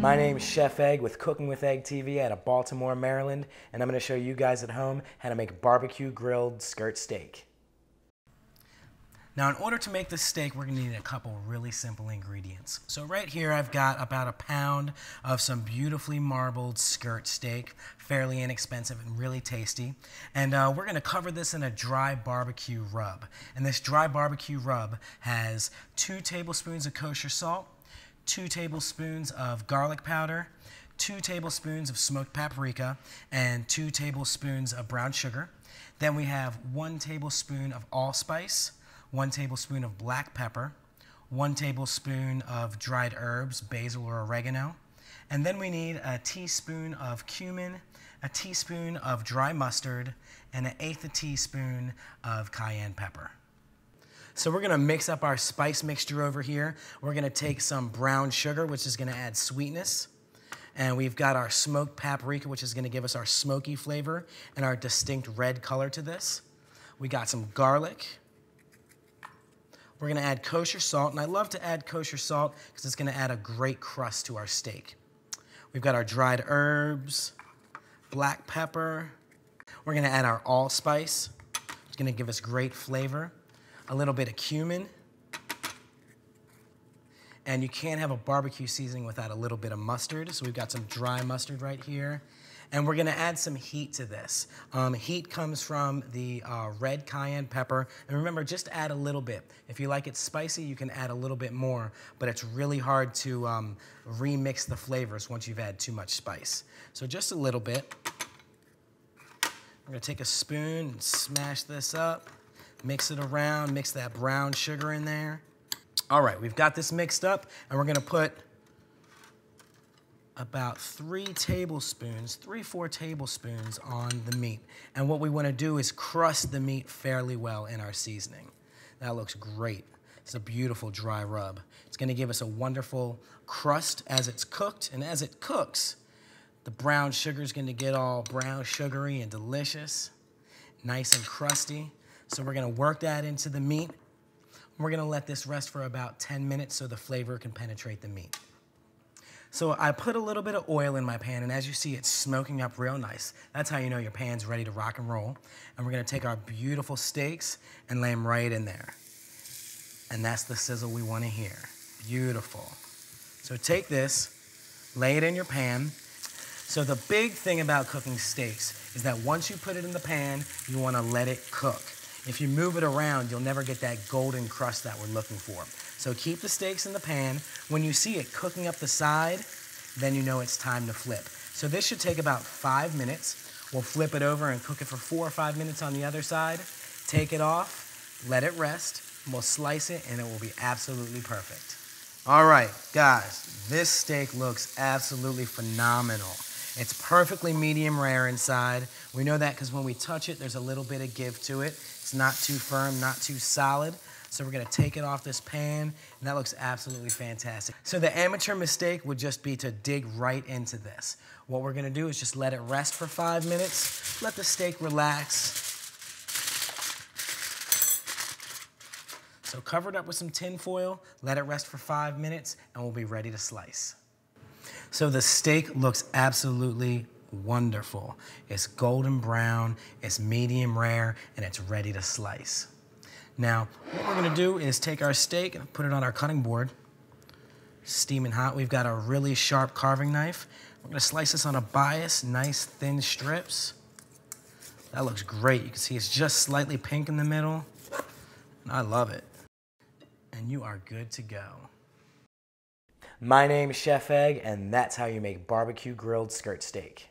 My name's Chef Egg with Cooking with Egg TV out of Baltimore, Maryland, and I'm going to show you guys at home how to make barbecue grilled skirt steak. Now, in order to make this steak, we're going to need a couple really simple ingredients. So right here, I've got about a pound of some beautifully marbled skirt steak, fairly inexpensive and really tasty. And we're going to cover this in a dry barbecue rub. And this dry barbecue rub has 2 tablespoons of kosher salt, 2 tablespoons of garlic powder, 2 tablespoons of smoked paprika, and 2 tablespoons of brown sugar. Then we have 1 tablespoon of allspice, 1 tablespoon of black pepper, 1 tablespoon of dried herbs, basil or oregano, and then we need a teaspoon of cumin, a teaspoon of dry mustard, and 1/8 teaspoon of cayenne pepper. So we're going to mix up our spice mixture over here. We're going to take some brown sugar, which is going to add sweetness. And we've got our smoked paprika, which is going to give us our smoky flavor and our distinct red color to this. We got some garlic. We're going to add kosher salt, and I love to add kosher salt because it's going to add a great crust to our steak. We've got our dried herbs, black pepper. We're going to add our allspice. It's going to give us great flavor. A little bit of cumin. And you can't have a barbecue seasoning without a little bit of mustard, so we've got some dry mustard right here. And we're gonna add some heat to this. Heat comes from the red cayenne pepper. And remember, just add a little bit. If you like it spicy, you can add a little bit more, but it's really hard to remix the flavors once you've had too much spice. So just a little bit. We're gonna take a spoon and smash this up, mix it around, mix that brown sugar in there. All right, we've got this mixed up, and we're gonna put about 3 tablespoons, 3-4 tablespoons on the meat. And what we wanna do is crust the meat fairly well in our seasoning. That looks great. It's a beautiful dry rub. It's gonna give us a wonderful crust as it's cooked, and as it cooks, the brown sugar is gonna get all brown sugary and delicious, nice and crusty. So we're gonna work that into the meat. We're gonna let this rest for about 10 minutes so the flavor can penetrate the meat. So I put a little bit of oil in my pan, and as you see, it's smoking up real nice. That's how you know your pan's ready to rock and roll. And we're gonna take our beautiful steaks and lay them right in there. And that's the sizzle we wanna hear. Beautiful. So take this, lay it in your pan. So the big thing about cooking steaks is that once you put it in the pan, you wanna let it cook. If you move it around, you'll never get that golden crust that we're looking for. So keep the steaks in the pan. When you see it cooking up the side, then you know it's time to flip. So this should take about 5 minutes. We'll flip it over and cook it for 4 or 5 minutes on the other side. Take it off, let it rest, and we'll slice it, and it will be absolutely perfect. All right, guys, this steak looks absolutely phenomenal. It's perfectly medium rare inside. We know that because when we touch it, there's a little bit of give to it. It's not too firm, not too solid. So we're gonna take it off this pan, and that looks absolutely fantastic. So the amateur mistake would just be to dig right into this. What we're gonna do is just let it rest for 5 minutes, let the steak relax. So cover it up with some tin foil, let it rest for 5 minutes, and we'll be ready to slice. So the steak looks absolutely wonderful. It's golden brown, it's medium rare, and it's ready to slice. Now, what we're gonna do is take our steak and put it on our cutting board, steaming hot. We've got a really sharp carving knife. We're gonna slice this on a bias, nice thin strips. That looks great. You can see it's just slightly pink in the middle, and I love it. And you are good to go. My name's Chef Egg, and that's how you make barbecue grilled skirt steak.